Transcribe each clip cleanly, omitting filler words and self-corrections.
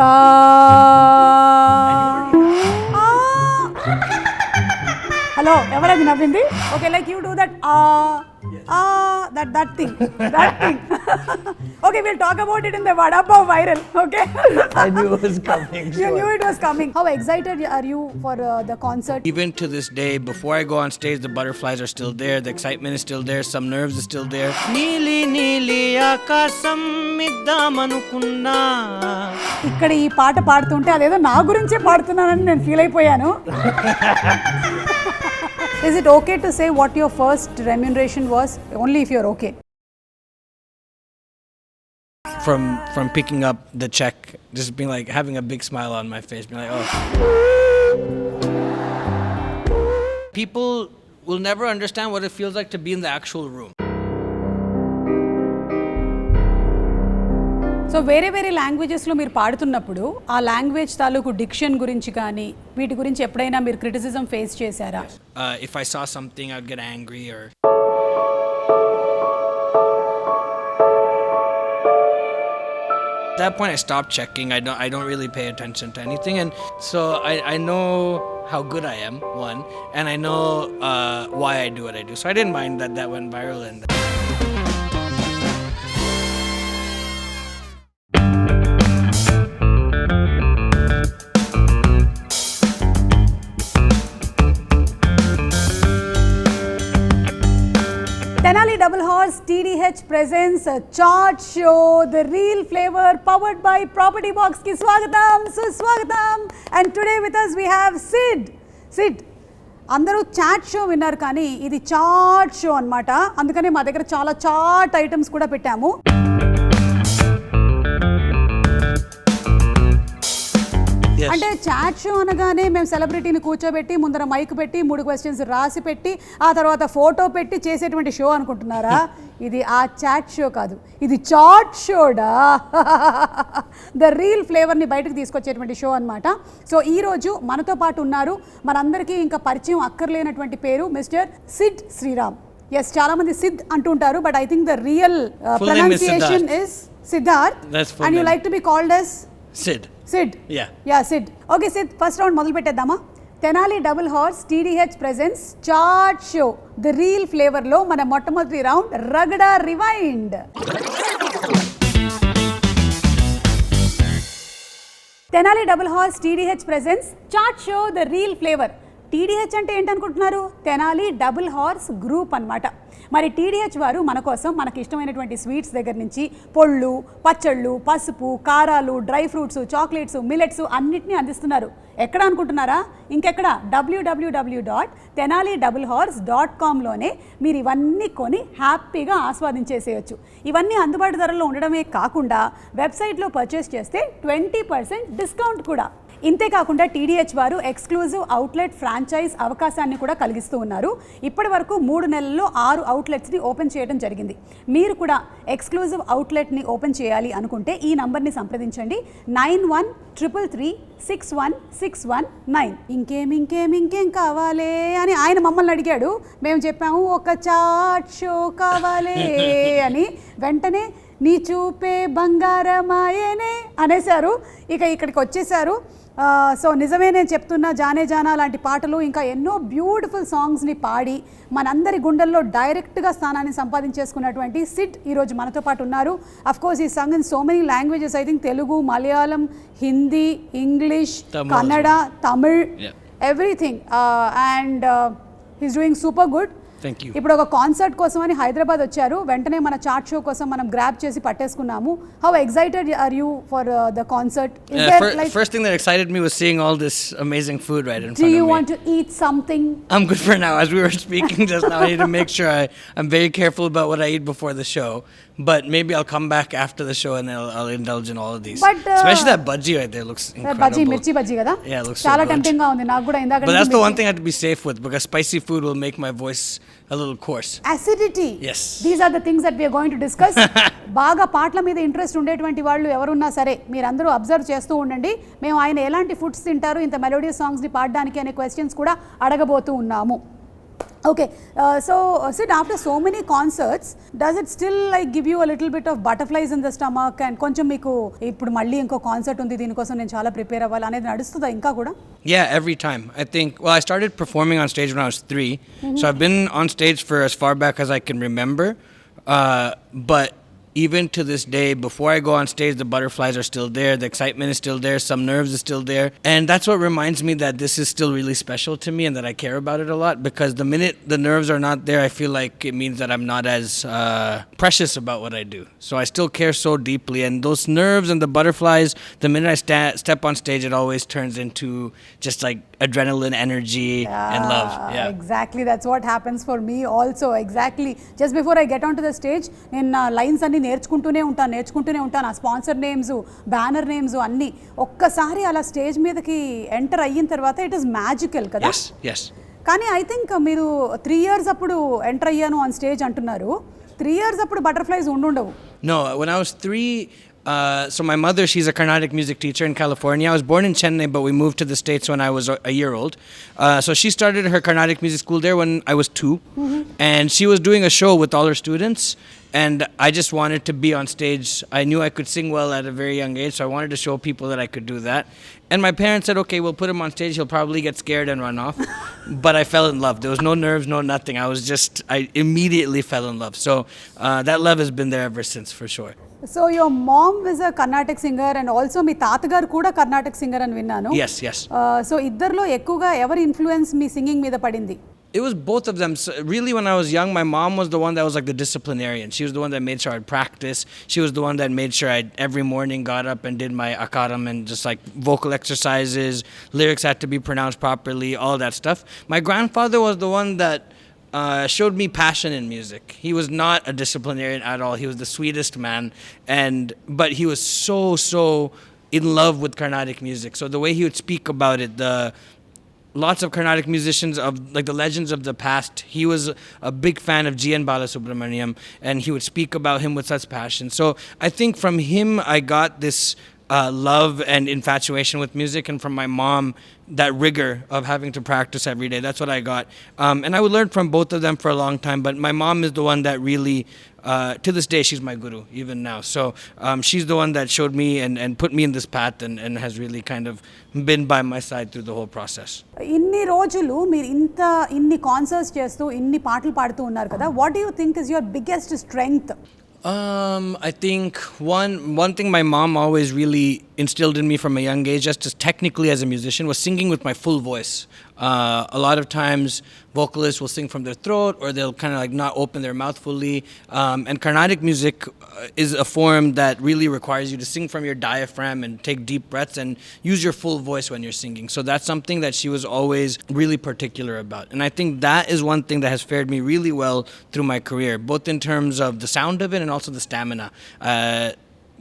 Hello, everybody navindi? Okay, like you do that that thing. Okay, we'll talk about it in the Vada Pav viral, okay? I knew it was coming. You knew it was coming. How excited are you for the concert? Even to this day, before I go on stage, the butterflies are still there, the excitement is still there, some nerves are still there. Neeli neeli aakasam iddamanukunna. ఇక్కడ ఈ పాట పాడుతుంటే అదేదో నా గురించే పాడుతున్నానని నేను feel అయిపోయాను. Is it okay to say what your first remuneration was? Only if you're okay. From picking up the check, just being like, having a big smile on my face, being like, oh. People will never understand what it feels like to be in the actual room. So వేరే వేరే లాంగ్వేజెస్లో మీరు పాడుతున్నప్పుడు ఆ language తాలూకు diction గురించి కానీ వీటి గురించి ఎప్పుడైనా మీరు క్రిటిసిజం ఫేస్ చేశారా? If I saw something, I'd get angry or... At that point, I stopped checking. I don't really pay attention to anything, and so I know how good I am, one, and I know why I do what I do. So I didn't mind that went viral. And Tenali Double Horse TDH presents a Chaaaat Show, the Reel Flavour powered by Property Box ki swagatam, suswagatam. And today with us we have Sid. అందరూ chat show విన్నారు కానీ ఇది chat show అన్నమాట. అందుకనే మా దగ్గర చాలా chat items కూడా పెట్టాము. అంటే చాట్ షో అనగానే మేము సెలబ్రిటీని కూర్చోబెట్టి ముందర మైక్ పెట్టి 3 క్వశ్చన్స్ రాసి పెట్టి ఆ తర్వాత ఫోటో పెట్టి చేసేటువంటి షో అనుకుంటున్నారా? ఇది ఆ చాట్ షో కాదు, ఇది చాట్ షోడా. ద రీల్ ఫ్లేవర్ని బయటకు తీసుకొచ్చేటువంటి షో అనమాట. సో ఈరోజు మనతో పాటు ఉన్నారు, మనందరికీ ఇంకా పరిచయం అక్కర్లేనటువంటి పేరు మిస్టర్ సిడ్ శ్రీరామ్. ఎస్, చాలా మంది సిద్ అంటుంటారు, but I think the real pronunciation is Siddharth. And you like to be called as Sid. Yeah, Sid. Okay, Sid, first round మొదలు పెట్టేద్దామా? Tenali double horse TDH presents chat show the reel flavour లో మన మొట్టమొదటి round ragada rewind. Tenali double horse TDH presents chat show the reel flavour. TDH అంటే ఏంటనుకుంటున్నారు? Tenali double horse group అన్నమాట. మరి TDH వారు మన కోసం మనకి ఇష్టమైనటువంటి స్వీట్స్ దగ్గర నుంచి పొళ్ళు, పచ్చళ్ళు, పసుపు, కారాలు, డ్రై ఫ్రూట్స్, చాక్లెట్స్, మిల్లెట్స్ అన్నిటినీ అందిస్తున్నారు. ఎక్కడ అనుకుంటున్నారా? ఇంకెక్కడ? www.tenalidoubleHorse.com మీరు ఇవన్నీ కొని హ్యాపీగా ఆస్వాదించేసేయచ్చు. ఇవన్నీ అందుబాటు ధరల్లో ఉండడమే కాకుండా వెబ్సైట్లో పర్చేస్ చేస్తే 20% డిస్కౌంట్ కూడా. ఇంతేకాకుండా TDH వారు ఎక్స్క్లూజివ్ అవుట్లెట్ ఫ్రాంచైజ్ అవకాశాన్ని కూడా కలిగిస్తూ ఉన్నారు. ఇప్పటి వరకు 3 నెలల్లో 6 అవుట్లెట్స్ని ఓపెన్ చేయడం జరిగింది. మీరు కూడా ఎక్స్క్లూజివ్ అవుట్లెట్ని ఓపెన్ చేయాలి అనుకుంటే ఈ నంబర్ని సంప్రదించండి, 9133661619. ఇంకేం కావాలి అని ఆయన మమ్మల్ని అడిగాడు, మేము చెప్పాము ఒక చాట్ షో కావాలి అని. వెంటనే నీ చూపే బంగారమాయనే అనేశారు. ఇక్కడికి వచ్చేసారు. సో నిజమే, నేను చెప్తున్నా, జానే జానా లాంటి పాటలు ఇంకా ఎన్నో బ్యూటిఫుల్ సాంగ్స్ని పాడి మనందరి గుండెల్లో డైరెక్ట్గా స్థానాన్ని సంపాదించేసుకున్నటువంటి సిడ్ ఈరోజు మనతో పాటు ఉన్నారు. Of course he sung in so many languages, I think Telugu, Malayalam, Hindi, English, Kannada, Tamil, everything. And he's doing super good. ఇప్పుడు ఒక కాన్సర్ట్ కోసం అని హైదరాబాద్ వచ్చారు. వెంటనే మన చాట్ షో కోసం మనం గ్రాబ్ చేసి పట్టేసుకున్నాము. How excited are you for the concert? First thing that excited me was seeing all this amazing food right in front of me. Do you want to eat something? I'm good for now. As we were speaking just now, I need to make sure I'm very careful about what I eat before the show. But maybe I'll come back after the show and I'll indulge in all of these. But, especially that bhaji right there looks incredible. Bhaji, mirchi bhaji kada? Yeah, it looks chala so good. tempting ga undi naaku kuda indaka. But that's the one thing I have to be safe with, because spicy food will make my voice a little coarse. Acidity. Yes. These are the things that we are going to discuss. బాగా పాటల మీద interest ఉండేటువంటి వాళ్ళు ఎవరున్నా సరే మీరందరూ observe చేస్తూ ఉండండి. మేము ఆయన ఎలాంటి ఫుడ్స్ తింటారు, ఇంత మెలోడియస్ సాంగ్స్ని పాడడానికి అనే క్వశ్చన్స్ కూడా అడగబోతూ ఉన్నాము. Okay, so Sid, after so many concerts, does it still like give you a little bit of butterflies in the stomach and కొంచెం మీకు ఇప్పుడు మళ్ళీ ఇంకో కాన్సర్ట్ ఉంది దీనికోసం నేను చాలా ప్రిపేర్ అవ్వాలి అనేది నడుస్తుందా ఇంకా కూడా? Yeah, every time. I think, well, I started performing on stage when I was 3. So I've been on stage for as far back as I can remember. But even to this day, before I go on stage, the butterflies are still there. The excitement is still there. Some nerves are still there. And that's what reminds me that this is still really special to me and that I care about it a lot, because the minute the nerves are not there, I feel like it means that I'm not as precious about what I do. So I still care so deeply. And those nerves and the butterflies, the minute I step on stage, it always turns into just like adrenaline, energy, and love. Yeah. Exactly, that's what happens for me also. Exactly, just before I get onto the stage, నేను lines అన్ని నేర్చుకుంటూనే ఉంటాను. ఆ sponsor names, banner names అన్నీ ఒక్కసారి అలా stage మీదకి enter అయిన తర్వాత ఇట్ ఈస్ మ్యాజికల్ కదా. Yes. కానీ ఐ థింక్ మీరు 3 years అప్పుడు ఎంటర్ అయ్యాను ఆన్ స్టేజ్ అంటున్నారు. 3 years అప్పుడు బటర్ఫ్లైస్ ఉండవు. No, when I was 3, so my mother, she's a Carnatic music teacher in California. I was born in Chennai, but we moved to the States when I was a year old. So she started her Carnatic music school there when I was 2. And she was doing a show with all her students. And I just wanted to be on stage. I knew I could sing well at a very young age, so I wanted to show people that I could do that. And my parents said, okay, we'll put him on stage. He'll probably get scared and run off. But I fell in love. There was no nerves, no nothing. I immediately fell in love. So that love has been there ever since, for sure. So your mom is a Carnatic singer and also మీ తాతగారు కూడా Carnatic singer అని విన్నాను. Yes. So ఇద్దరిలో ఎక్కువగా ఎవరి influence మీ singing మీద పడింది? It was both of them. So really, when I was young, my mom was the one that was like the disciplinarian. She was the one that made sure I'd practice. She was the one that made sure I every morning got up and did my akaram and just like vocal exercises. Lyrics had to be pronounced properly, all that stuff. My grandfather was the one that showed me passion in music. He was not a disciplinarian at all. He was the sweetest man, but he was so in love with Carnatic music. So the way he would speak about it, lots of Carnatic musicians of like the legends of the past. He was a big fan of G.N. Balasubramaniam, and he would speak about him with such passion. So I think from him I got this love and infatuation with music, and from my mom that rigor of having to practice every day. That's what I got. And I would learn from both of them for a long time, but my mom is the one that really, to this day, she's my guru, even now. So she's the one that showed me and put me in this path and has really kind of been by my side through the whole process. ఇన్ని రోజులు మీరు ఇన్ని concerts చేస్తూ ఇన్ని పాటలు పాడుతూ ఉన్నారు కదా, what do you think is your biggest strength? I think one thing my mom always really instilled in me from a young age, just as technically as a musician, was singing with my full voice. A lot of times vocalists will sing from their throat, or they'll kind of like not open their mouth fully. And Carnatic music is a form that really requires you to sing from your diaphragm and take deep breaths and use your full voice when you're singing. So that's something that she was always really particular about. And I think that is one thing that has fared me really well through my career, both in terms of the sound of it and also the stamina.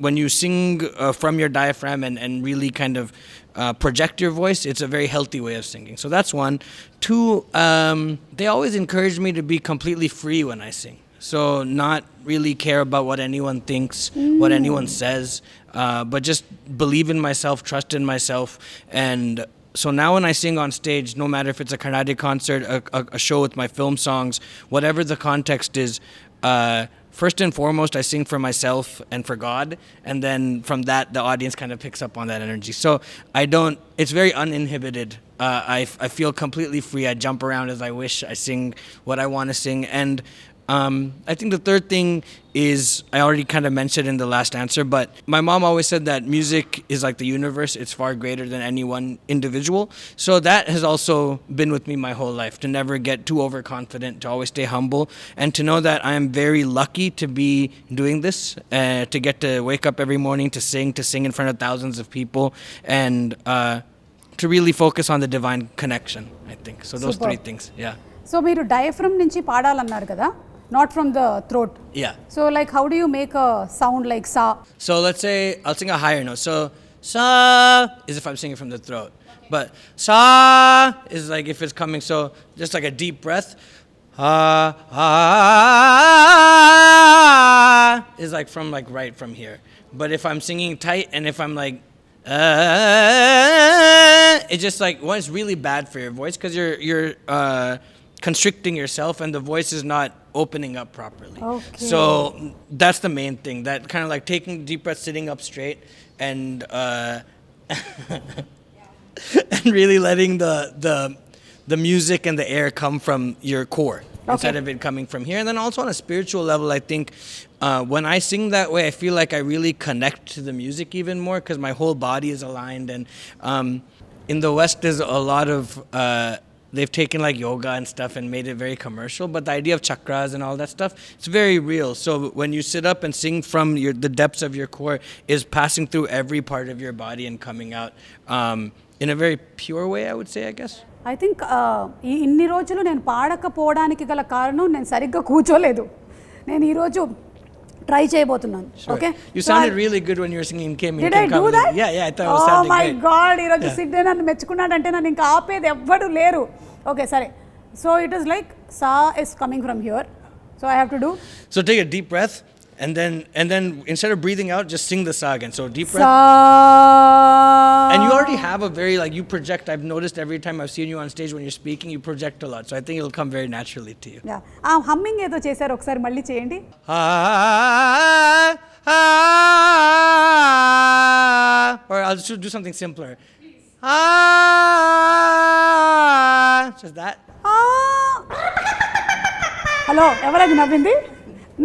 When you sing from your diaphragm and really kind of project your voice, it's a very healthy way of singing. So that's one. 2, they always encourage me to be completely free when I sing. So not really care about what anyone thinks, what anyone says, but just believe in myself, trust in myself. And so now when I sing on stage, no matter if it's a Carnatic concert, a show with my film songs, whatever the context is, first and foremost, I sing for myself and for God, and then from that, the audience kind of picks up on that energy. So it's very uninhibited. I feel completely free. I jump around as I wish. I sing what I want to sing. And I think the third thing is, I already kind of mentioned in the last answer, but my mom always said that music is like the universe. It's far greater than any one individual. So that has also been with me my whole life, to never get too overconfident, to always stay humble, and to know that I am very lucky to be doing this, to get to wake up every morning to sing in front of thousands of people, and to really focus on the divine connection, I think. So those Super. 3 things, yeah. So మీరు diaphragm నుంచి పాడాలన్నారు కదా, not from the throat. Yeah. So like how do you make a sound like sa? So let's say I'll sing a higher note. So sa is if I'm singing from the throat. But sa is like if it's coming, so just like a deep breath. Is like from like right from here. But if I'm singing tight and if I'm like it's just like, one, it's really bad for your voice because constricting yourself and the voice is not opening up properly. Okay. So that's the main thing. That kind of like taking deep breaths, sitting up straight, and and really letting the music and the air come from your core instead of it coming from here. And then also on a spiritual level, I think when I sing that way, I feel like I really connect to the music even more because my whole body is aligned. And in the West, there's a lot of they've taken like yoga and stuff and made it very commercial, but the idea of chakras and all that stuff, it's very real. So when you sit up and sing from the depths of your core, is passing through every part of your body and coming out in a very pure way, I would say, I guess. I think ఇన్ని రోజులు నేను పాడకపోవడానికి గల కారణం నేను సరిగ్గా కూర్చోలేదు. నేను ఈరోజు ట్రై చేయబోతున్నాను. Okay, you sounded really good when you were singing Kim. Did I do that? Yeah, I thought it was sounding great. Oh my god, ఈరోజు సిద్ధే నన్ను మెచ్చుకున్నాడంటే నన్ను ఇంకా ఆపేది ఎవ్వడు లేరు. ఓకే, సరే. So it is like saw is coming from here, so I have to do. So take a deep breath and then instead of breathing out, just sing the sa again. So deep breath. Sa. And you already have a very, like, you project. I've noticed every time I've seen you on stage when you're speaking, you project a lot. So I think it'll come very naturally to you. Yeah. Humming ఏదో చేశారు, ఒకసారి మళ్ళీ చేయండి. Or I'll just do something simpler. Just that. Hello, ఎవరది నవ్వింది?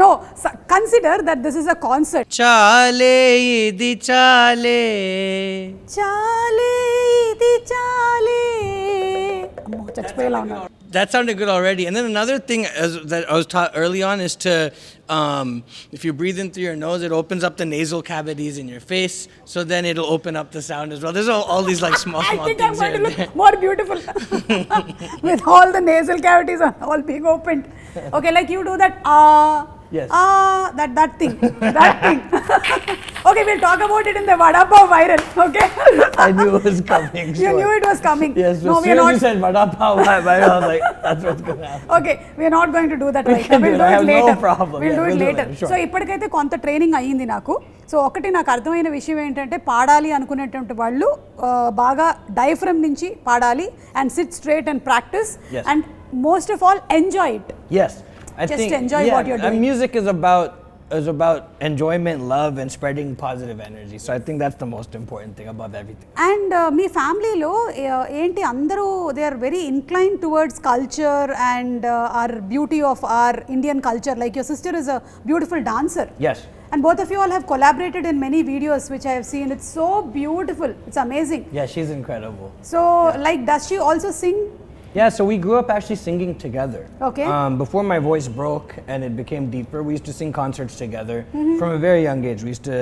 No, consider that this is a concert. Chale idi chale. Chale idi chale. అమ్మో, చచ్చిపోయేలా ఉన్నాను. That sounded good already. And then another thing that I was taught early on is to, if you breathe in through your nose, it opens up the nasal cavities in your face. So then it'll open up the sound as well. There's all these like small I think things I'm going to here. look more beautiful with all the nasal cavities all being opened. Okay, like you do that. Yes. That thing. Okay, we'll talk about it in the Vada Pav viral. Okay. I knew it was coming. You knew it was coming. Yes. No, as soon as you said Vada Pav viral, I was like, that's what's going to happen. Okay, we are not going to do that right can now. We'll do do it. it I later. have no problem. We'll Yeah, do it we'll do it later. later, sure. So ఇప్పటికైతే కొంత training అయ్యింది నాకు. So ఒకటి నాకు అర్థమైన విషయం ఏంటంటే, పాడాలి అనుకునేటువంటి వాళ్ళు బాగా డయాఫ్రమ్ నుంచి పాడాలి and sit straight and practice. Yes. And most of all, enjoy it. Yes. I Just think, enjoy what you're doing. Music is about enjoyment, love, and spreading positive energy. So I think that's the most important thing above everything. And మీ ఫ్యామిలీలో ఏంటి, అందరూ they are very incline towards culture and our beauty of our Indian culture. Like your sister is a beautiful dancer. Yes. And both of you all have collaborated in many videos which I have seen. It's so beautiful. It's amazing. Yeah, she's incredible. So, like, does she also sing? Yeah, so we grew up actually singing together. Okay. Before my voice broke and it became deeper, we used to sing concerts together from a very young age. We used to,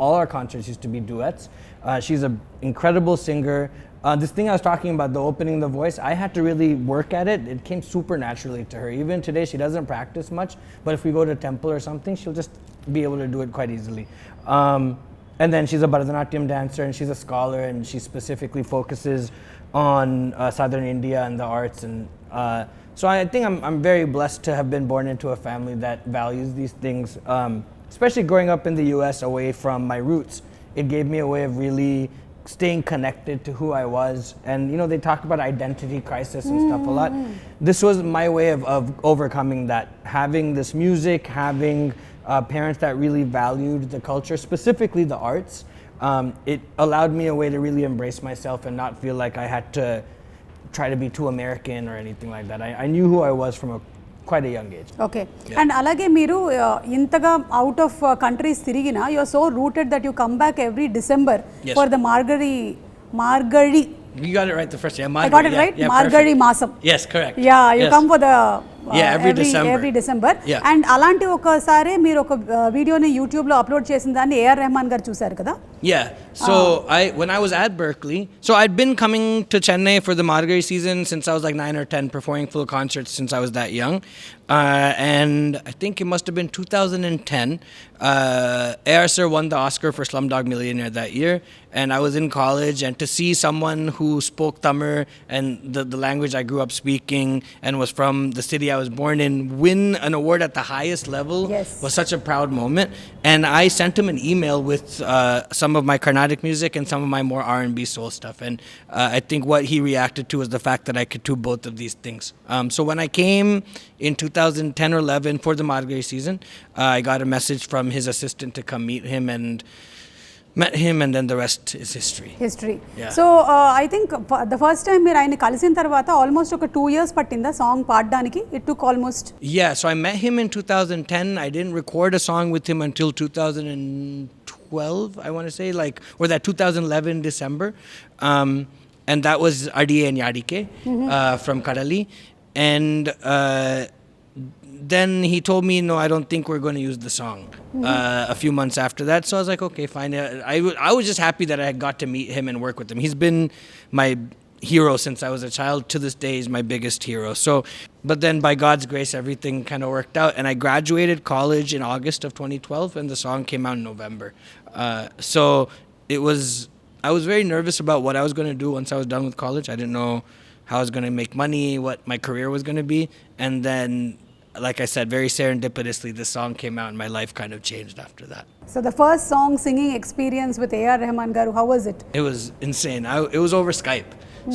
all our concerts used to be duets. She's an incredible singer. This thing I was talking about, the opening the voice, I had to really work at it. It came super naturally to her. Even today, she doesn't practice much, but if we go to temple or something, she'll just be able to do it quite easily. And then she's a Bharatanatyam dancer and she's a scholar and she specifically focuses on southern India and the arts. And so I think I'm very blessed to have been born into a family that values these things, especially growing up in the US away from my roots. It gave me a way of really staying connected to who I was. And you know, they talk about identity crisis and stuff a lot. This was my way of overcoming that. Having this music, having parents that really valued the culture, specifically the arts, it allowed me a way to really embrace myself and not feel like I had to try to be too American or anything like that. I knew who I was from quite a young age. Okay. Yeah. And అలాగే మీరు ఇంతగా out of countries తిరిగినా, you are so rooted that you come back every December for the Margazhi. You got it right the first time. I got it right? Yeah, Margari Masam. Yes, correct. Yeah, you come for the every December. Yeah. And అలాంటి ఒకసారి మీరు ఒక వీడియోని యూట్యూబ్లో upload చేసిన దాన్ని A.R.Rahman గారు చూశారు కదా? Yeah. So when I was at Berkeley, so I'd been coming to Chennai for the Margari season since I was like 9 or 10, performing full concerts since I was that young. And I think it must have been 2010. A.R. Sir won the Oscar for Slumdog Millionaire that year. And I was in college, and to see someone who spoke Tamil and the language I grew up speaking and was from the city I I was born in, win an award at the highest level was such a proud moment. And I sent him an email with some of my Carnatic music and some of my more R&B soul stuff. And I think what he reacted to was the fact that I could do both of these things. So when I came in 2010 or 11 for the Margari season, I got a message from his assistant to come meet him, and met him, and then the rest is history. Yeah. So I think the first time మీరు ఆయన కలిసిన తర్వాత almost ఒక 2 years పట్టిందా song పాడడానికి? It took almost. Yeah, so I met him in 2010. I didn't record a song with him until 2012, I want to say, like, or that 2011 December. And that was Adiye and Yadike from Kadali. And then he told me, no, I don't think we're going to use the song a few months after that. So I was like, okay, fine. I was just happy that I got to meet him and work with him. He's been my hero since I was a child. To this day, he's my biggest hero. So, but then by God's grace, everything kind of worked out. And I graduated college in August of 2012, and the song came out in November. So I was very nervous about what I was going to do once I was done with college. I didn't know how I was going to make money, what my career was going to be. And then, like I said, very serendipitously, this song came out and my life kind of changed after that. So the first song singing experience with A.R.Rahman garu, how was it? It was insane. It was over Skype.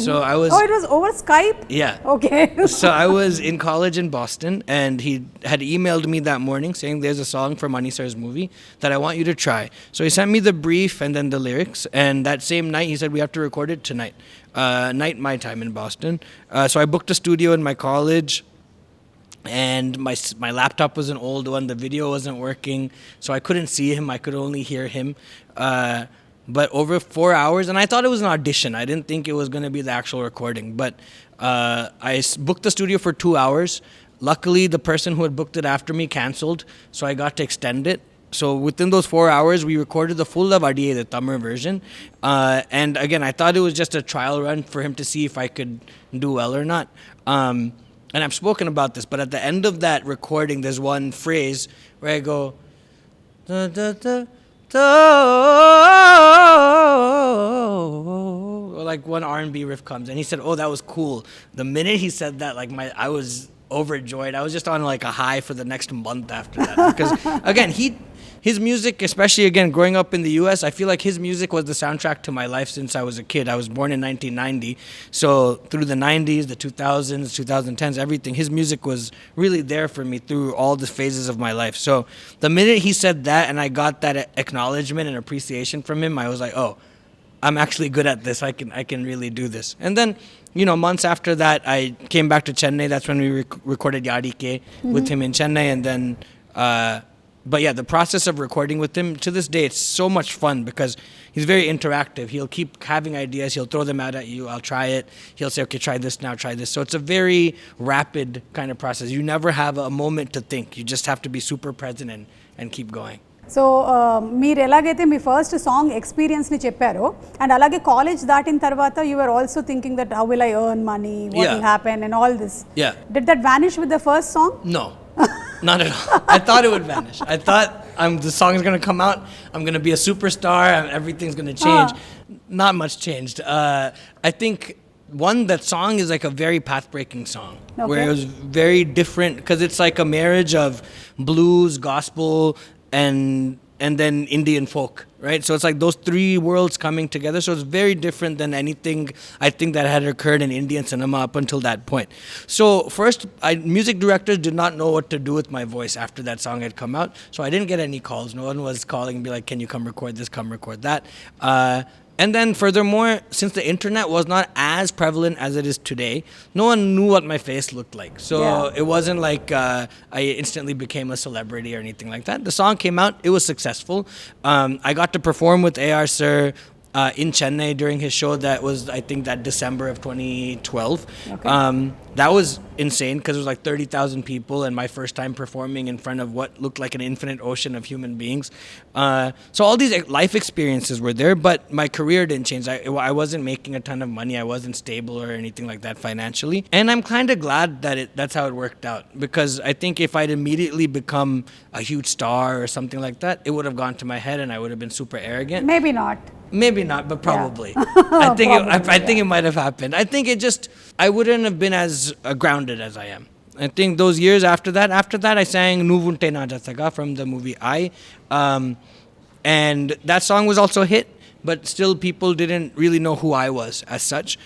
So I was... Oh, it was over Skype? Yeah. Okay. So I was in college in Boston, and he had emailed me that morning saying there's a song for Mani Sir's movie that I want you to try. So he sent me the brief and then the lyrics, and that same night he said we have to record it tonight. Night my time in Boston. So I booked a studio in my college. And my laptop was an old one. The video wasn't working, so I couldn't see him. I could only hear him. But over 4 hours, and I thought it was an audition. I didn't think it was going to be the actual recording. But I booked the studio for 2 hours. Luckily, the person who had booked it after me canceled, so I got to extend it. So within those 4 hours, we recorded the full of Adiye, the Tamil version. And again, I thought it was just a trial run for him to see if I could do well or not. And I've spoken about this, but at the end of that recording, there's one phrase where I go, da, da, da, da, or like one R&B riff comes, and he said, oh, that was cool. The minute he said that, like I was overjoyed. I was just on like a high for the next month after that. Because again, his music, especially again growing up in the US, I feel like his music was the soundtrack to my life since I was a kid. I was born in 1990. So through the 90s, the 2000s, 2010s, everything, his music was really there for me through all the phases of my life. So the minute he said that and I got that acknowledgement and appreciation from him, I was like, oh, I'm actually good at this. I can really do this. And then, you know, months after that, I came back to Chennai. That's when we recorded Yadike with him in Chennai. And then, but yeah, the process of recording with him, to this day, it's so much fun because he's very interactive. He'll keep having ideas. He'll throw them out at you. I'll try it. He'll say, okay, try this now, try this. So it's a very rapid kind of process. You never have a moment to think. You just have to be super present and keep going. So మీరు ఎలాగైతే మీ first song ఎక్స్పీరియన్స్ని చెప్పారో and అలాగే college దాటిన తర్వాత you are also thinking that how will I earn money what will happen and all this did that vanish with the first song? No. Not at all. I thought it would vanish. I thought the song is going to come out. I'm going to be a superstar. And everything's going to change. Not much changed. I think that song is like a very path-breaking song. Okay. Where it was very different because it's like a marriage of blues, gospel, and then Indian folk, right? So it's like those three worlds coming together. So it's very different than anything I think that had occurred in Indian cinema up until that point. So first, music directors did not know what to do with my voice after that song had come out. So I didn't get any calls. No one was calling and be like, can you come record this, come record that. And then furthermore, since the internet was not as prevalent as it is today, no one knew what my face looked like. So it wasn't like I instantly became a celebrity or anything like that. The song came out. It was successful. I got to perform with A.R. Sir in Chennai during his show. That was, I think, that December of 2012. Okay. That was insane because it was like 30,000 people and my first time performing in front of what looked like an infinite ocean of human beings. So all these life experiences were there, but my career didn't change. I wasn't making a ton of money. I wasn't stable or anything like that financially. And I'm kind of glad that that's how it worked out because I think if I'd immediately become a huge star or something like that, it would have gone to my head and I would have been super arrogant. Maybe not. Maybe not, but probably. Yeah. I think it might have happened. I think I wouldn't have been as grounded as I am I think those years after that I sang Nuvunte Na Jataga from the movie I. And that song was also a hit, but still people didn't really know who I was as such.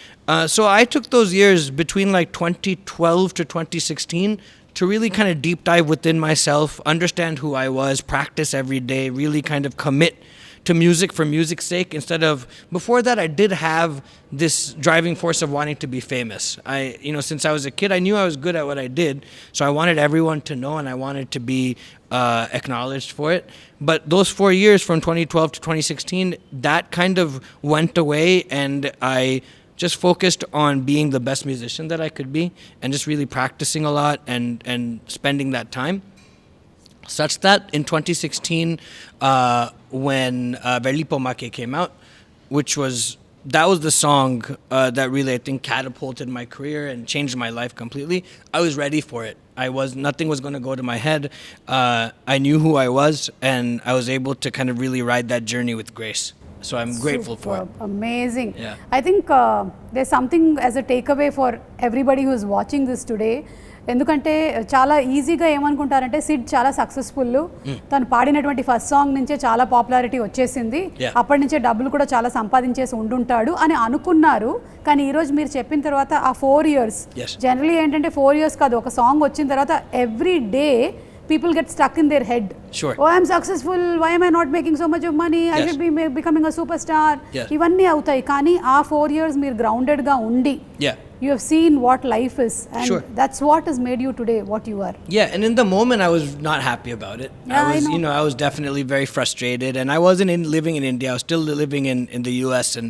So I took those years between like 2012 to 2016 to really kind of deep dive within myself, understand who I was, practice every day, really kind of commit to music for music's sake instead of, before that I did have this driving force of wanting to be famous. Since I was a kid, I knew I was good at what I did, so I wanted everyone to know and I wanted to be acknowledged for it. But those 4 years from 2012 to 2016, that kind of went away and I just focused on being the best musician that I could be and just really practicing a lot and spending that time. Such that in 2016, when Velli Pomake came out, that was the song that really, I think, catapulted my career and changed my life completely. I was ready for it. Nothing was going to go to my head. I knew who I was, and I was able to kind of really ride that journey with grace. So I'm grateful for it. Amazing. Yeah. I think there's something as a takeaway for everybody who's watching this today. ఎందుకంటే చాలా ఈజీగా ఏమనుకుంటారంటే Sid చాలా successful, తను పాడినటువంటి first song నుంచే చాలా popularity వచ్చేసింది, అప్పటి నుంచే డబ్బులు కూడా చాలా సంపాదించేసి ఉండుంటాడు అని అనుకున్నారు. కానీ ఈరోజు మీరు చెప్పిన తర్వాత ఆ 4 years జనరలీ ఏంటంటే 4 years కాదు, ఒక సాంగ్ వచ్చిన తర్వాత every day people get stuck in their head. Sure. Oh, I'm successful. Why am I not making so much of money? I should be becoming a superstar. ఇవన్నీ అవుతాయి. కానీ ఆ 4 years మీరు grounded గా ఉండి you have seen what life is, and that's what has made you today what you are. And in the moment I was not happy about it. I was definitely very frustrated, and I wasn't living in India. I was still living in the US, and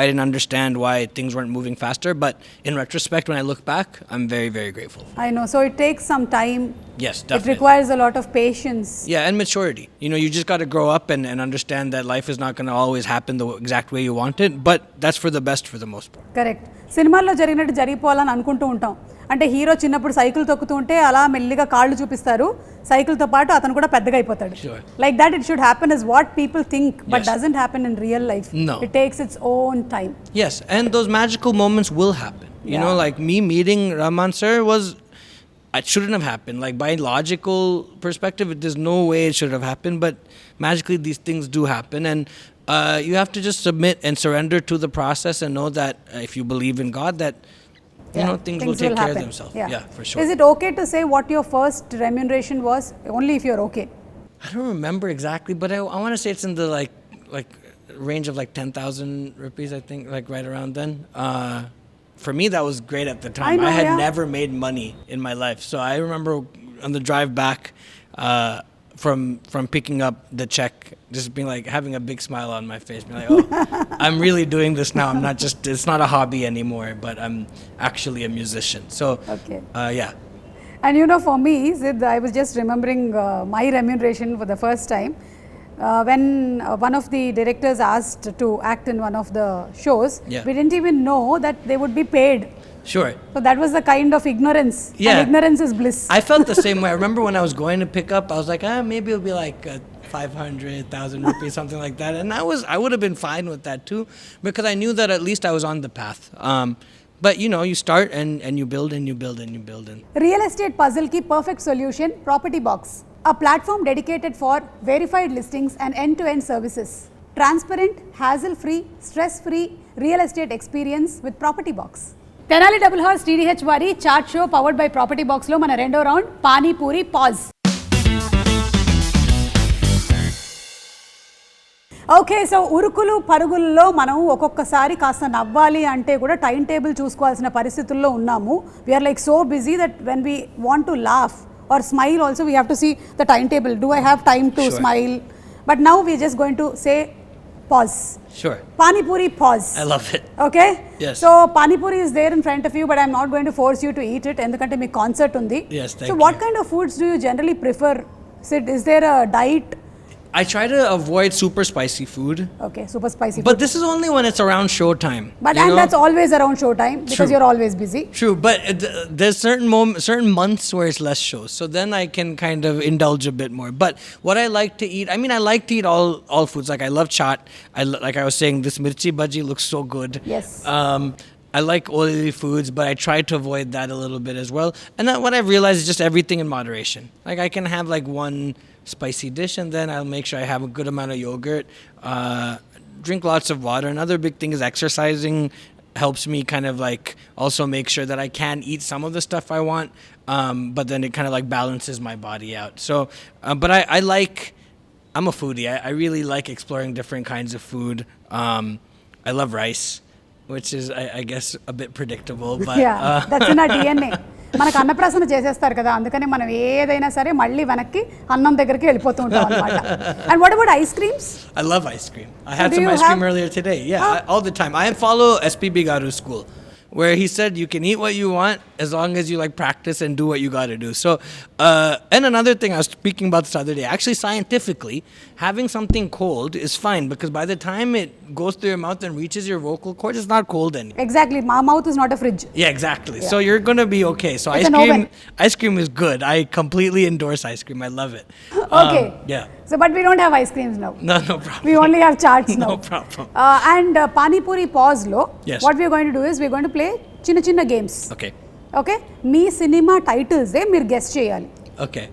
I didn't understand why things weren't moving faster. But in retrospect, when I look back, I'm very, very grateful. I know. So it takes some time. Yes, definitely. It requires a lot of patience. Yeah, and maturity. You just got to grow up and understand that life is not going to always happen the exact way you want it. But that's for the best for the most part. Correct. సినిమాల్లో జరిగినట్టు జరిగిపోవాలని అనుకుంటూ ఉంటాం. అంటే hero చిన్నప్పుడు cycle తొక్కుతూ ఉంటే అలా మెల్లిగా కాళ్ళు చూపిస్తారు, సైకిల్తో పాటు అతను కూడా పెద్దగా అయిపోతాడు. Like that it should happen is what people think, but doesn't happen in real life. It takes its own time. Yes, and those magical moments will happen. Like me meeting Rahman sir it shouldn't have happened. Like by logical perspective, there's no way it should have happened, but magically these things do happen, and you have to just submit and surrender to the process and know that if you believe in God, that things will take care of themselves. Yeah, for sure. Is it okay to say what your first remuneration was? Only if you're okay. I don't remember exactly, but I want to say it's in the like range of like 10,000 rupees, I think, like right around then. For me, that was great at the time. I had never made money in my life, so I remember on the drive back from picking up the check, just being like having a big smile on my face, being like, "Oh, I'm really doing this now. I'm not just. It's not a hobby anymore, but I'm actually a musician." So, yeah. And for me, Sid, I was just remembering my remuneration for the first time. When one of the directors asked to act in one of the shows, we didn't even know that they would be paid. Sure. So that was the kind of ignorance. And ignorance is bliss. I felt the same way. I remember when I was going to pick up, I was like, maybe it'll be like 500,000 rupees, something like that. And I would have been fine with that too, because I knew that at least I was on the path. But you start and you build and you build and you build. Real estate puzzle ki perfect solution, Property Box. A platform dedicated for verified listings and end-to-end services. Transparent, hassle-free, stress-free real estate experience with Property Box. Tenali double horse TDH వారి chat show powered by property box లో మన రెండో round pani puri pause. Okay, so ఉరుకులు పరుగుల్లో మనం ఒక్కొక్కసారి కాస్త నవ్వాలి అంటే కూడా టైం టేబుల్ చూసుకోవాల్సిన పరిస్థితుల్లో ఉన్నాము. We are like so busy that when we want to laugh or smile also, we have to see the timetable. Do I have time to smile? But now we're just going to say pause. Sure. Pani puri pause. I love it. Okay? Yes. So pani puri is there in front of you, but I'm not going to force you to eat it endukante mee concert undi. Yes, thank you. So what kind of foods do you generally prefer? Sid, is there a diet? I try to avoid super spicy food. Okay, super spicy food. But this is only when it's around show time. But and that's always around show time because you're always busy. True, but there's certain months where it's less shows, so then I can kind of indulge a bit more. But what I like to eat, I like to eat all foods. Like I love chaat. Like I was saying, this mirchi bhaji looks so good. Yes. I like oily foods, but I try to avoid that a little bit as well. And then what I've realized is just everything in moderation. Like I can have like one spicy dish, and then I'll make sure I have a good amount of yogurt. Drink lots of water. Another big thing is exercising. Helps me kind of like also make sure that I can eat some of the stuff I want, but then it kind of like balances my body out. So, but I like. I'm a foodie. I really like exploring different kinds of food. I love rice, which is, I guess, a bit predictable. But, that's in our DNA. మనకు అన్నప్రాసన చేసేస్తారు కదా, అందుకని మనం ఏదైనా సరే మళ్ళీ వెనక్కి అన్నం దగ్గరికి వెళ్ళిపోతూ ఉంటాం అన్నమాట. And what about ice creams? I love ice cream. I had some ice cream earlier today. Yeah, all the time. I follow SPB Garu's school, where he said you can eat what you want as long as you like practice and do what you got to do. So, and another thing I was speaking about this other day, actually scientifically, having something cold is fine because by the time it goes through your mouth and reaches your vocal cord, it's not cold anymore. Exactly. My mouth is not a fridge. Yeah, exactly. Yeah. So you're going to be okay. So ice cream is good. I completely endorse ice cream. I love it. Okay. Yeah. So, but we don't have ice creams now. No problem. We only have chaats now. No problem. And Pani Puri pause lo. Yes. What we are going to do is we are going to play chinna games. Okay. Okay. Me cinema titles మీరు guess చేయాలి. Okay.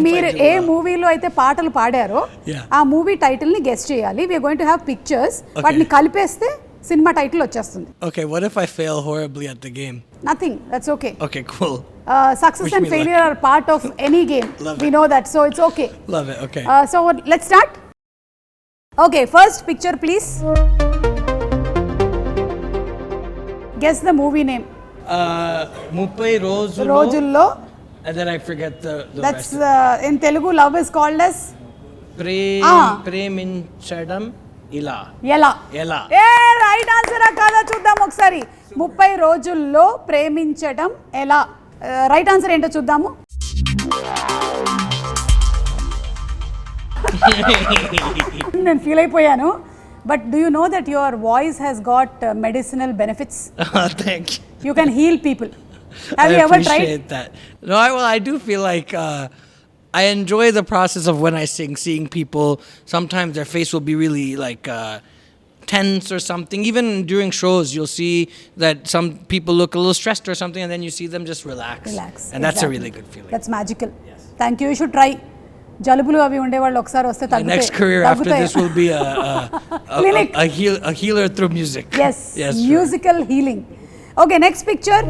మీరు ఏ మూవీలో అయితే పాటలు పాడారో ఆ movie title ని guess చేయాలి. we are going to have pictures. వాటిని కలిపేస్తే సినిమా టైటిల్ వచ్చేస్తుంది. Okay, what if I fail horribly at the game? Nothing, that's okay. Okay, cool. Success and failure are part of any game. We know that, so it's okay. Love it. Okay. So let's start. Okay, first picture please. Guess the movie name. Muppai Rojullo. And then I forget the that's rest. In Telugu love is called as Preminchadam Ila. Ela. A right answer కాదా చూద్దాం ఒకసారి. 30 రోజుల్లో ప్రేమించడం ఎలా. Right answer ఏంటో చూద్దాము. నేను feel అయిపోయాను. But do you know that your voice has got medicinal benefits? Thank you. You can heal people. Have you ever tried? I appreciate that. No, I do feel like I enjoy the process of when I sing, seeing people. Sometimes their face will be really like tense or something. Even during shows, you'll see that some people look a little stressed or something, and then you see them just relax. And that's a really good feeling. That's magical. Yes. Thank you. You should try. జలుబులు అవి ఉండేవాళ్ళు ఒకసారి వస్తే తగ్గుతాయి. My next career after this will be a healer through music. Yes, musical healing. Okay, next picture.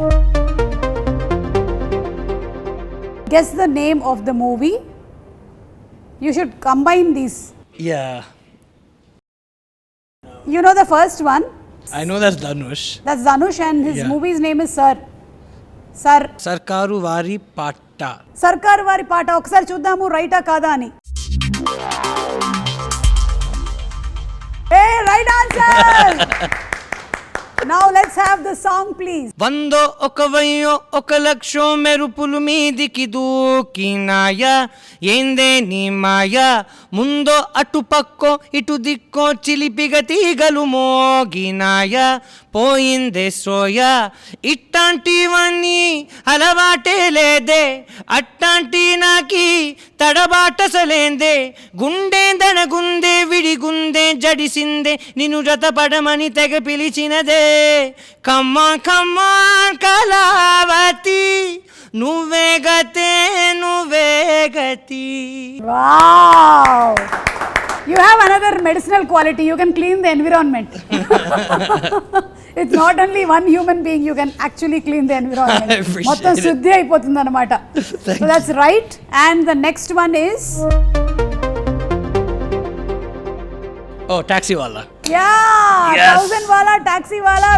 Guess the name of the movie. You should combine these. Yeah. You know the first one? I know that's Dhanush. That's Dhanush and his movie's name is Sarkaru Vari Patta. సర్కారు వారి పాట. ఒకసారి చూద్దాము రైటా కాదా అని. A right answer. Now let's have the song please. వందో ఒక వయ్యో ఒక లక్షో మెరుపులు మీదికి దూకినాయా ఏందే నీ మాయా ముందో అటు పక్కో ఇటు దిక్కో చిలిపిగ తీగలు మోగినాయా పోయిందే సోయా ఇట్టాంటివన్నీ అలవాటే లేదే అట్టాంటి నాకి తడబాటసలేందే గుండె విడిగుందే జడిసిందే నిన్ను జతపడమని తెగ పిలిచినదే కమ్మా కళావతి నువ్వే గతి. Wow, you have another medicinal quality. You can clean the environment. It's not only one human being, you can actually clean the environment. మొత్తం శుద్ధి అయిపోతుంది అన్నమాట. So that's right. And the next one is taxi wala. Yeah, 1000 wala taxi wala.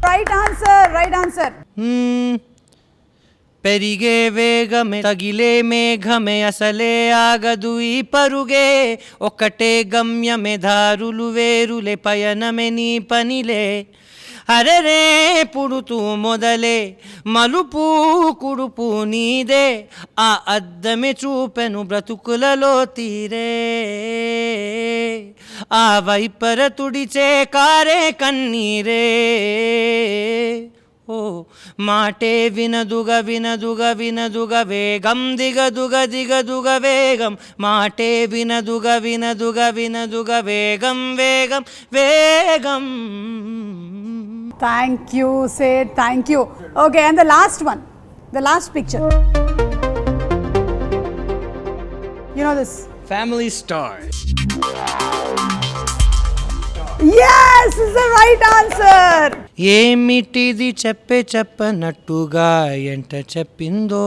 Right answer. పెరిగే వేగమే తగిలే మేఘమే అసలే ఆగదు ఈ పరుగే ఒకటే గమ్యమే దారులు వేరులే పయనమే నీ పనిలే అరెరే పుడుతూ మొదలే మలుపు కుడుపు నీదే ఆ అద్దమే చూపెను బ్రతుకులలో తీరే ఆ వైపర తుడిచే కారే కన్నీరే ఓ మాటే వినదుగ వినదుగ వినదుగ వేగం దిగదుగ దిగదుగ వేగం మాటే వినదుగ వినదుగ వినదుగ వేగం వేగం వేగం. Thank you, Sid. Thank you. Okay, and the last one, the last picture. You know this? Family Star. Yes, is the right answer. ఏమిటిది చెప్పనట్టుగా ఎంట చెప్పిందో.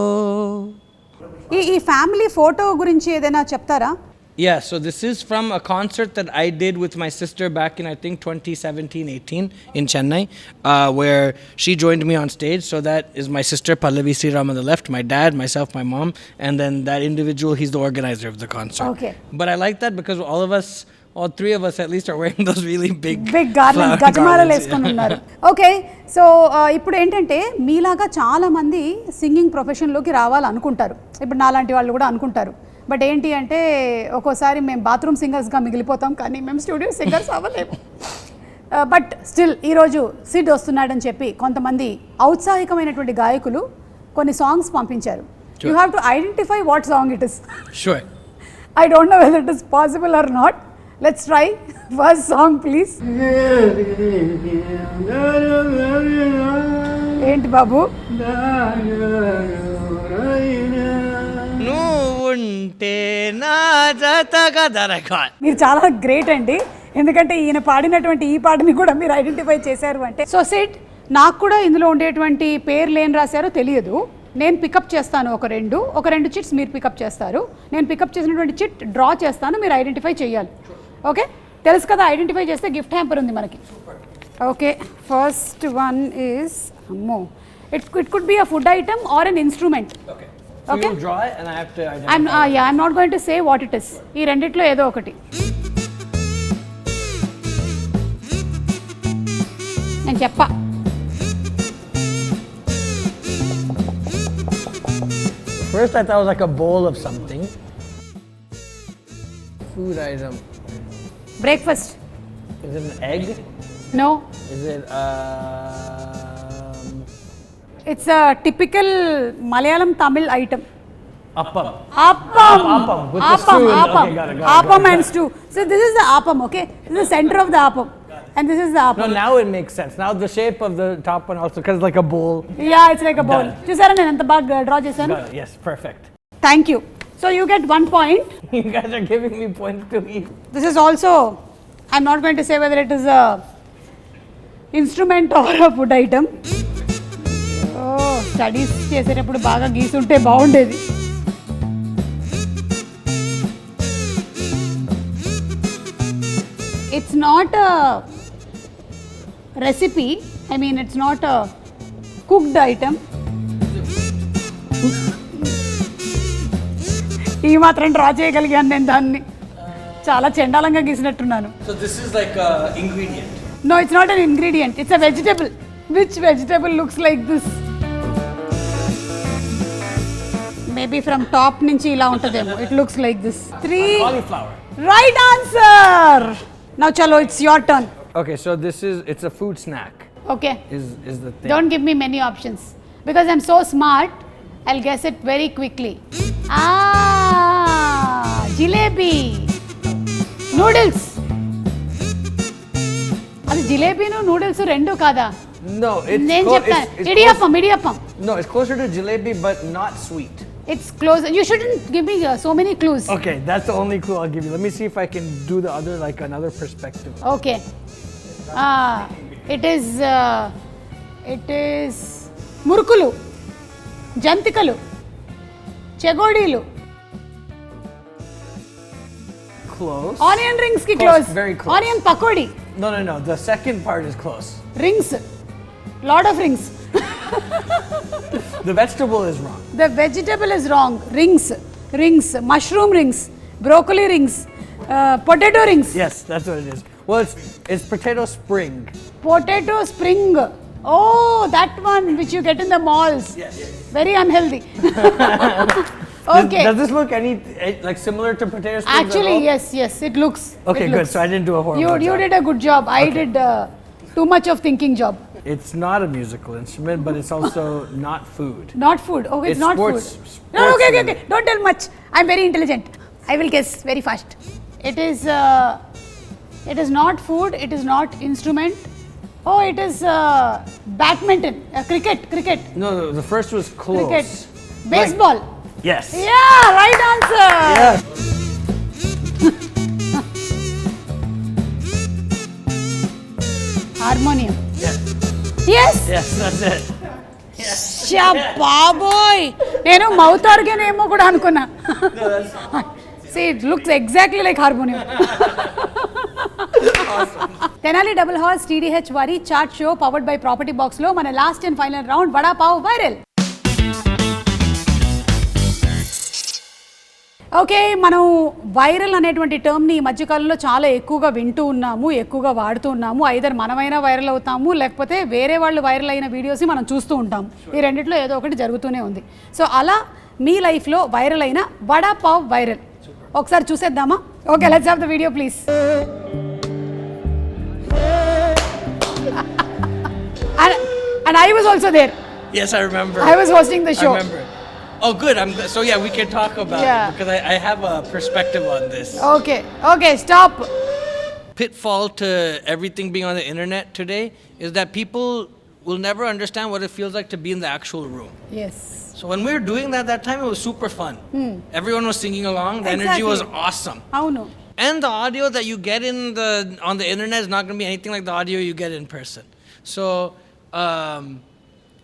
ఈ ఫ్యామిలీ ఫోటో గురించి ఏదైనా చెప్తారా? Yeah, so this is from a concert that I did with my sister back in I think 2017-18 in Chennai, where she joined me on stage. So that is my sister Pallavi Sriram on the left, my dad, myself, my mom, and then that individual, he's the organizer of the concert. Okay. But I like that because all three of us at least are wearing those really big garlands, గజమాలలు వేసుకొని ఉన్నారు. Okay, so ఇప్పుడు ఏంటంటే మీలాగా చాలా మంది singing ప్రొఫెషన్లోకి రావాలనుకుంటారు. ఇప్పుడు నాలాంటి వాళ్ళు కూడా అనుకుంటారు. బట్ ఏంటి అంటే ఒక్కోసారి మేము బాత్రూమ్ సింగర్స్గా మిగిలిపోతాం, కానీ మేము స్టూడియో సింగర్స్ అవ్వలేము. బట్ స్టిల్ ఈరోజు సిడ్ వస్తున్నాడని చెప్పి కొంతమంది ఔత్సాహికమైనటువంటి గాయకులు కొన్ని సాంగ్స్ పంపించారు. You have to identify what song it is. Sure. I don't know whether it is possible or not. Let's try. First song, please. ఏంటి బాబు? నువ్వుంటే నా జతగా దరగా. మీరు చాలా గ్రేట్ అండి, ఎందుకంటే ఈయన పాడినటువంటి ఈ పాటని కూడా మీరు ఐడెంటిఫై చేశారు అంటే. సో సిడ్, నాకు కూడా ఇందులో ఉండేటువంటి పేర్లు ఏం రాశారో తెలియదు. నేను పికప్ చేస్తాను ఒక రెండు చిట్స్ మీరు పికప్ చేస్తారు. నేను పికప్ చేసినటువంటి చిట్ డ్రా చేస్తాను, మీరు ఐడెంటిఫై చేయాలి. ఓకే, తెలుసు కదా, ఐడెంటిఫై చేస్తే గిఫ్ట్ హ్యాంపర్ ఉంది మనకి. ఓకే, ఫస్ట్ వన్ ఈజ్ అమ్మో, it could be a food item are an instrument. So you draw it and I have to identify. I'm not going to say what it is. ఈ రెండిట్లో ఏదో ఒకటి నేను చెప్పా. First I thought it was like a bowl of something. Food item. Breakfast. Is it an egg? No. Is it It's a typical Malayalam Tamil item. appam? Appam. Appam with the stew. Appam. Okay, got it. Appam and stew. So this is the appam, okay? This is the center of the appam. And this is the No, appam. now it makes sense. Now the shape of the top one also, because it's like a bowl. Yeah, it's like a bowl. Done. చూసారా నేను ఎంత బాగా draw చేశాను? Got it. Yes, perfect. Thank you. So you get 1 point. You guys are giving me points to eat. This is also, I'm not going to say whether it is a instrument or a food item. Studies చేసేటప్పుడు బాగా గీసుంటే బాగుండేది. It's not a recipe, I mean it's not a cooked item. ఈ మాత్రం draw చేయగలిగాను నేను దాన్ని, చాలా చండాలంగా గీసినట్టున్నాను. So this is like a ingredient. No, it's not an ingredient, it's a vegetable. Which vegetable looks like this? Maybe from top నుంచి ఇలా ఉంటదేమో. It looks like this. 3. Cauliflower. Right answer. Now chalo, it's your turn. Okay, so it's a food snack. Okay. Is the thing. Don't give me many options because I'm so smart. I'll guess it very quickly. Jalebi. Noodles. అది జిలేబీను noodles రెండు కాదా? No, it's నేను చెప్తాను. Idiyappam. No, it's closer to jalebi but not sweet. It's close. You shouldn't give me so many clues. Okay, that's the only clue I'll give you. Let me see if I can do the other, like another perspective. Okay. It is murukulu, jantikalu, chegodilu. Close. Onion rings ki close. Very close. Onion pakodi. No. The second part is close. Rings. Lot of rings. The vegetable is wrong. The vegetable is wrong. Rings. Mushroom rings. Broccoli rings. Potato rings. Yes, that's what it is. Well, it's potato spring. Potato spring. Oh, that one which you get in the malls. Yes. Very unhealthy. Okay. Does this look like similar to potato spring? Actually, yes, it looks. Okay, good. So I didn't do a horrible job. You did a good job. I did too much of thinking job. It's not a musical instrument, but it's also not food. Not food. Okay, it's not sports, food. Sports No, okay. Don't tell much. I'm very intelligent. I will guess very fast. It is not food. It is not instrument. Oh, it is badminton. Cricket. No, the first was close. Cricket. Baseball. Yes. Yeah, right answer. Yes. Harmonium. Yes. Yes. Yes, that's it. బాబోయ్ నేను mouth organ ఏమో కూడా అనుకున్నా. See, it looks exactly like harmonium. Tenali double horse TDH వారి chat show powered by property box లో మన last and final round vada pav viral. Okay, మనం viral అనేటువంటి టర్మ్ని ఈ మధ్యకాలంలో చాలా ఎక్కువగా వింటూ ఉన్నాము, ఎక్కువగా వాడుతూ ఉన్నాము. ఐదర్ మనమైనా వైరల్ అవుతాము, లేకపోతే వేరే వాళ్ళు వైరల్ అయిన వీడియోస్ని మనం చూస్తూ ఉంటాము. ఈ రెండిట్లో ఏదో ఒకటి జరుగుతూనే ఉంది. సో అలా మీ లైఫ్లో వైరల్ అయిన వడా పావ్ వైరల్ ఒకసారి చూసేద్దామా? Okay, let's have the video please. And I was also there. Yes, I remember. I was hosting the show. I remember. Oh, good. So yeah, we can talk about Yeah. it because I have a perspective on this. Okay, stop. Pitfall to everything being on the internet today is that people will never understand what it feels like to be in the actual room. Yes. So when we were doing that time, it was super fun. Everyone was singing along. The energy was awesome. Avunu. And the audio that you get on the internet is not going to be anything like the audio you get in person. So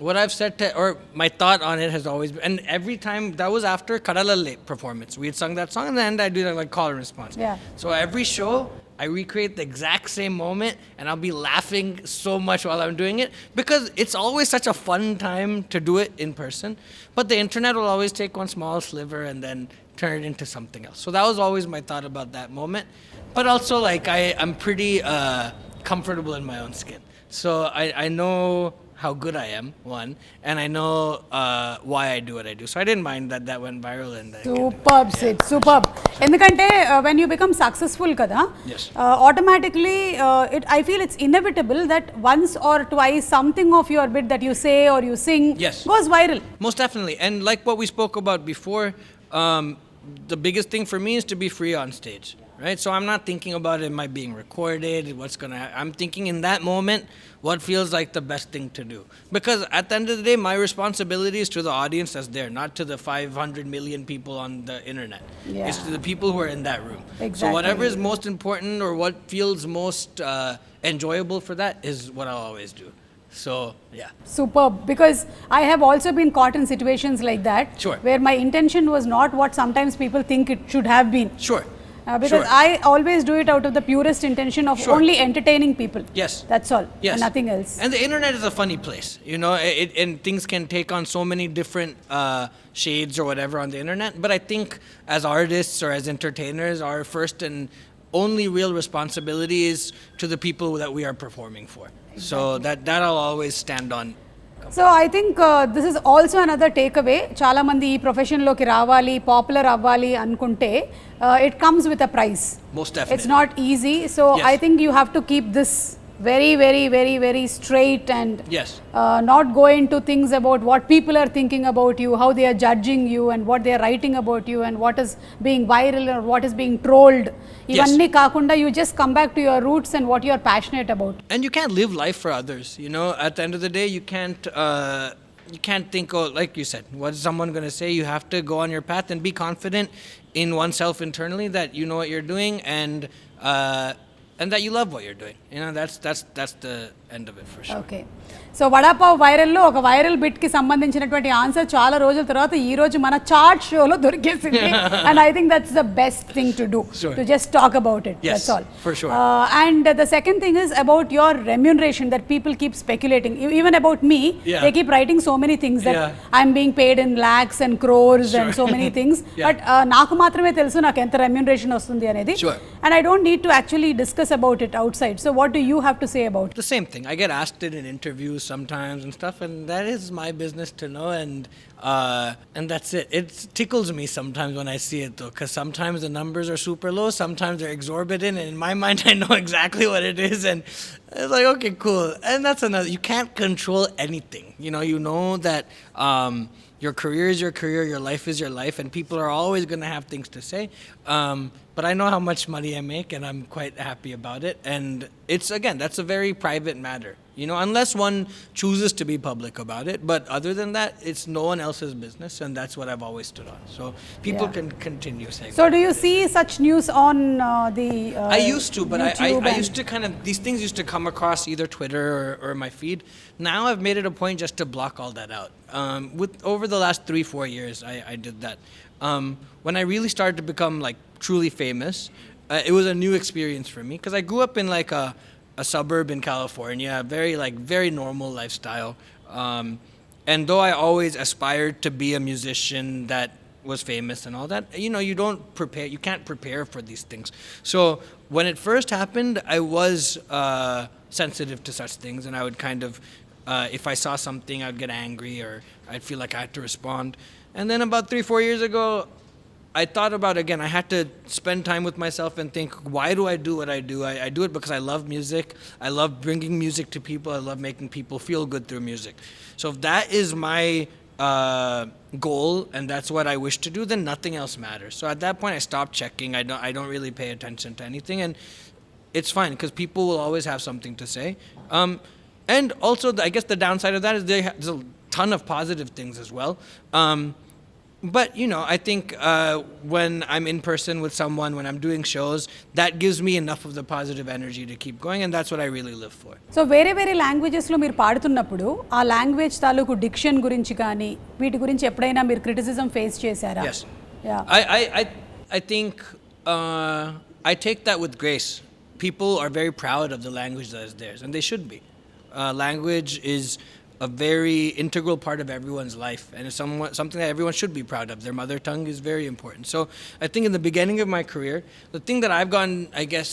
what I've said or my thought on it has always been, and every time that was after Kanakala performance, we had sung that song, and then I do that like call and response. Yeah. So every show, I recreate the exact same moment, and I'll be laughing so much while I'm doing it because it's always such a fun time to do it in person. But the internet will always take one small sliver and then turn it into something else. So that was always my thought about that moment. But also, like I'm pretty comfortable in my own skin, so I know how good I am, one, and I know why I do what I do. So I didn't mind that went viral. And Superb, Sid, superb. Endukante when you become successful kada, Yes. Automatically I feel it's inevitable that once or twice something of your bit that you say or you sing Yes. goes viral. Most definitely. And like what we spoke about before, the biggest thing for me is to be free on stage, right? So I'm not thinking about am I being recorded, what's going to happen. I'm thinking in that moment, what feels like the best thing to do. Because at the end of the day, my responsibility is to the audience that's there, not to the 500 million people on the internet. Yeah. It's to the people who are in that room. Exactly. So whatever is most important or what feels most enjoyable for that is what I'll always do. So, yeah. Superb, because I have also been caught in situations like that, Sure. where my intention was not what sometimes people think it should have been. Sure. Because Sure. I always do it out of the purest intention of Sure. only entertaining people. Yes. That's all. Yes. And nothing else. And the internet is a funny place, you know, and things can take on so many different shades or whatever on the internet. But I think as artists or as entertainers, our first and only real responsibility is to the people that we are performing for. Exactly. So that I'll always stand on. So I think this is also another takeaway. Chala mandi ee profession loki ravali, popular avvali anukunte, it comes with a price. Most definitely. It's not easy. So Yes. I think you have to keep this very straight and Yes. not go into things about what people are thinking about you, how they are judging you, and what they are writing about you, and what is being viral or what is being trolled. Ivanni kaakunda, you just come back to your roots and what you are passionate about. And you can't live life for others, you know. At the end of the day, you can't think, oh, like you said, what is someone going to say? You have to go on your path and be confident in oneself internally that you know what you're doing and that you love what you're doing. You know, that's the end of it for sure. Okay. So vada pav వైరల్లో ఒక viral బిట్కి సంబంధించినటువంటి answer చాలా రోజుల తర్వాత ఈ రోజు మన chat షోలో దొరికేసింది. And I think that's the best thing to do, to just talk about it. That's all. For sure. And the second thing is about your remuneration that people keep speculating. Even about me, they keep writing so many things that I'm being paid in lakhs and crores and so many things. But నాకు మాత్రమే తెలుసు నాకు ఎంత remuneration వస్తుంది అనేది. And I don't need to actually discuss about it outside. So what do you have to say about it? The same anything. I get asked it in interviews sometimes and stuff, and that is my business to know, and that's it. It tickles me sometimes when I see it though, because sometimes the numbers are super low, sometimes they're exorbitant, and in my mind I know exactly what it is, and it's like, okay, cool. And that's another, you can't control anything. You know that your career is your career, your life is your life, and people are always going to have things to say. But I know how much money I make, and I'm quite happy about it. And it's, again, that's a very private matter, unless one chooses to be public about it. But other than that, it's no one else's business, and that's what I've always stood on. So people can continue saying. So do you see such news on the I used to, but I used to these things used to come across either Twitter or my feed. Now I've made it a point just to block all that out. Over the last 3-4 years, I did that. When I really started to become truly famous, it was a new experience for me because I grew up in a suburb in California, very normal lifestyle. And though I always aspired to be a musician that was famous and all that, you can't prepare for these things. So when it first happened, I was sensitive to such things, and I would kind of, if I saw something, I'd get angry or I'd feel like I had to respond. And then about 3-4 years ago, I thought about, again, I had to spend time with myself and think, why do I do what I do? I do it because I love music. I love bringing music to people. I love making people feel good through music. So if that is my goal and that's what I wish to do, then nothing else matters. So at that point, I stopped checking. I don't really pay attention to anything. And it's fine because people will always have something to say. And also, I guess the downside of that is there's a ton of positive things as well. But, I think when I'm in person with someone, when I'm doing shows, that gives me enough of the positive energy to keep going, and that's what I really live for. So, వేరే లాంగ్వేజెస్లో మీరు పాడుతున్నప్పుడు ఆ language తాలూకు diction గురించి కానీ వీటి గురించి ఎప్పుడైనా మీరు క్రిటిసిజం ఫేస్ చేశారా? Yes. I think I take that with grace. People are very proud of the language that is theirs, and they should be. Language is a very integral part of everyone's life, and it's something that everyone should be proud of. Their mother tongue is very important. So I think in the beginning of my career, the thing that I've gotten, I guess,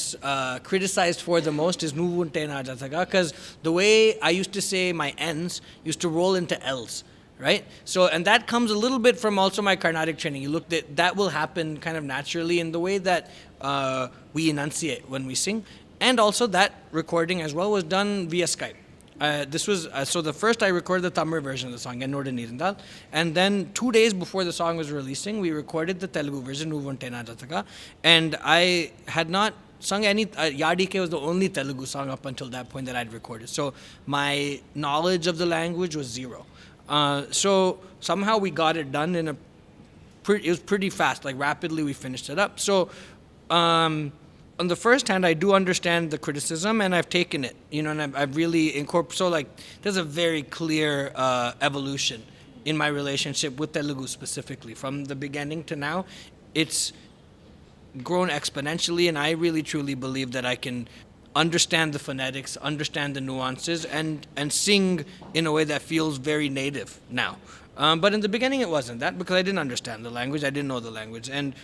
criticized for the most is Nuvunte Najataga, because the way I used to say my N's used to roll into L's, right? So, and that comes a little bit from also my Carnatic training. You look at that will happen kind of naturally in the way that we enunciate when we sing. And also that recording as well was done via Skype. This was, so the first I recorded the Tamil version of the song, and then 2 days before the song was releasing, we recorded the Telugu version, Nuvunte Najataga, and I had not sung any, Yadike was the only Telugu song up until that point that I'd recorded. So my knowledge of the language was zero. So somehow we got it done it was pretty fast, rapidly we finished it up. So, on the first hand, I do understand the criticism, and I've taken it, and I've really incorporated. So, there's a very clear evolution in my relationship with Telugu specifically. From the beginning to now, it's grown exponentially, and I really truly believe that I can understand the phonetics, understand the nuances, and sing in a way that feels very native now. But in the beginning, it wasn't that because I didn't understand the language. I didn't know the language. And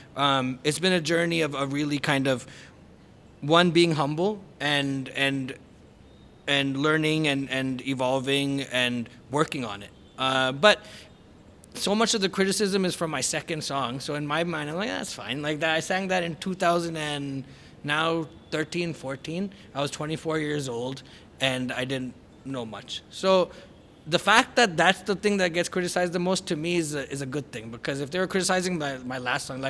it's been a journey of really kind of, one, being humble and learning and evolving and working on it. But so much of the criticism is from my second song. So in my mind, I'm like, that's fine. I sang that in 2000 and now 13, 14. I was 24 years old and I didn't know much. So the fact that that's the thing that gets criticized the most to me is a good thing, because if they were criticizing my last song,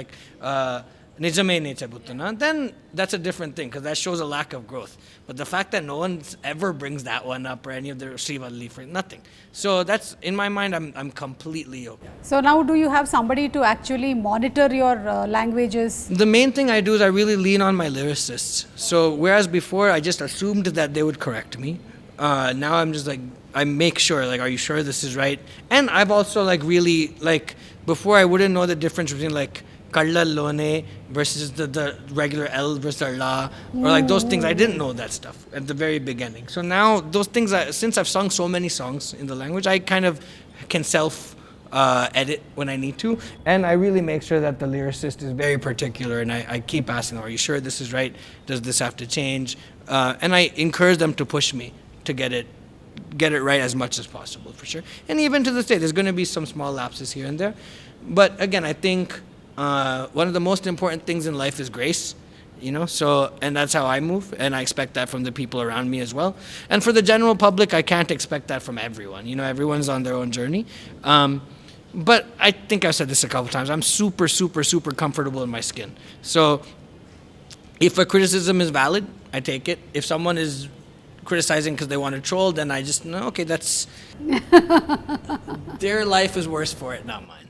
Nijame Neche Buttana, then that's a different thing, because that shows a lack of growth. But the fact that no one ever brings that one up or any of the Srivalli for nothing. So that's, in my mind, I'm completely okay. So now do you have somebody to actually monitor your languages? The main thing I do is I really lean on my lyricists. So whereas before I just assumed that they would correct me, now I'm just I make sure, are you sure this is right? And I've also really, before I wouldn't know the difference between Kalla Lone versus the regular L versus La, or those things. I didn't know that stuff at the very beginning. So now those things, since I've sung so many songs in the language, I kind of can edit when I need to. And I really make sure that the lyricist is very particular, and I keep asking them, are you sure this is right? Does this have to change? And I encourage them to push me to get it right as much as possible, for sure. And even to this day, there's going to be some small lapses here and there. But again, I think one of the most important things in life is grace, so, and that's how I move, and I expect that from the people around me as well. And for the general public, I can't expect that from everyone. Everyone's on their own journey. But I think I've said this a couple times. I'm super, super, super comfortable in my skin. So if a criticism is valid, I take it. If someone is criticizing because they want to troll, then I just know, okay, that's their life is worse for it, not mine.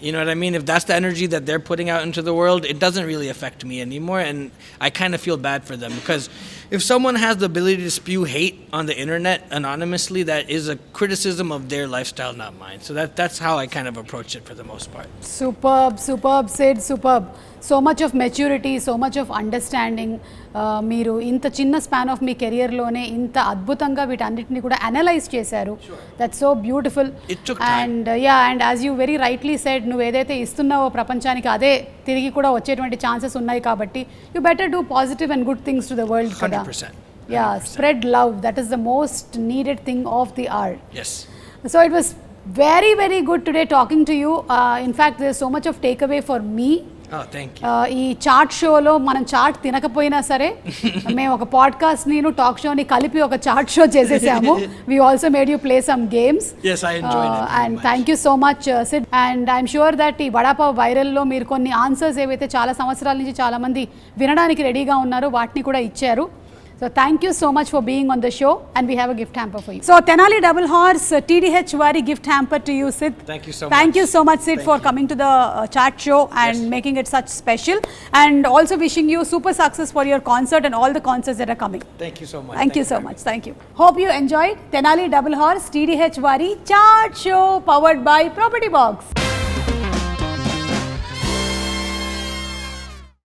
You know what I mean? If that's the energy that they're putting out into the world, it doesn't really affect me anymore, and I kind of feel bad for them, because if someone has the ability to spew hate on the internet anonymously, that is a criticism of their lifestyle, not mine. So that's how I kind of approach it for the most part. Superb, Sid, superb. So much of maturity, so much of understanding. మీరు ఇంత చిన్న span of మీ కెరియర్లోనే ఇంత అద్భుతంగా వీటన్నిటిని కూడా analyse చేశారు. That's so beautiful. And and as you very rightly said, నువ్వు ఏదైతే ఇస్తున్నావో ప్రపంచానికి అదే తిరిగి కూడా వచ్చేటువంటి ఛాన్సెస్ ఉన్నాయి కాబట్టి you better do positive and good things to the world కదా. 100%. Spread love. That is the most needed thing of the hour. Yes. So it was very, very good today talking to you. In fact, there's so much of takeaway for me. Oh, thank you. ఈ chat షోలో మనం chat తినకపోయినా సరే మేము ఒక podcast ని talk షోని కలిపి ఒక చాట్ షో చేసేసాము. We also made you play some games. Yes, I enjoyed it. And thank you so much, Sid. And I'm sure that ఈ వడా పావ్ వైరల్లో మీరు కొన్ని ఆన్సర్స్ ఏవైతే చాలా సంవత్సరాల నుంచి చాలా మంది వినడానికి రెడీగా ఉన్నారో వాటిని కూడా ఇచ్చారు. So thank you so much for being on the show, and we have a gift hamper for you. So Tenali Double Horse TDH Vari gift hamper to you, Sid. Thank you so much. Thank you so much, Sid, for coming to the Chaaaat Show and making it such special, and also wishing you super success for your concert and all the concerts that are coming. Thank you so much. Thank you so much. Thank you. Hope you enjoyed Tenali Double Horse TDH Vari Chaaaat Show, powered by Property Box.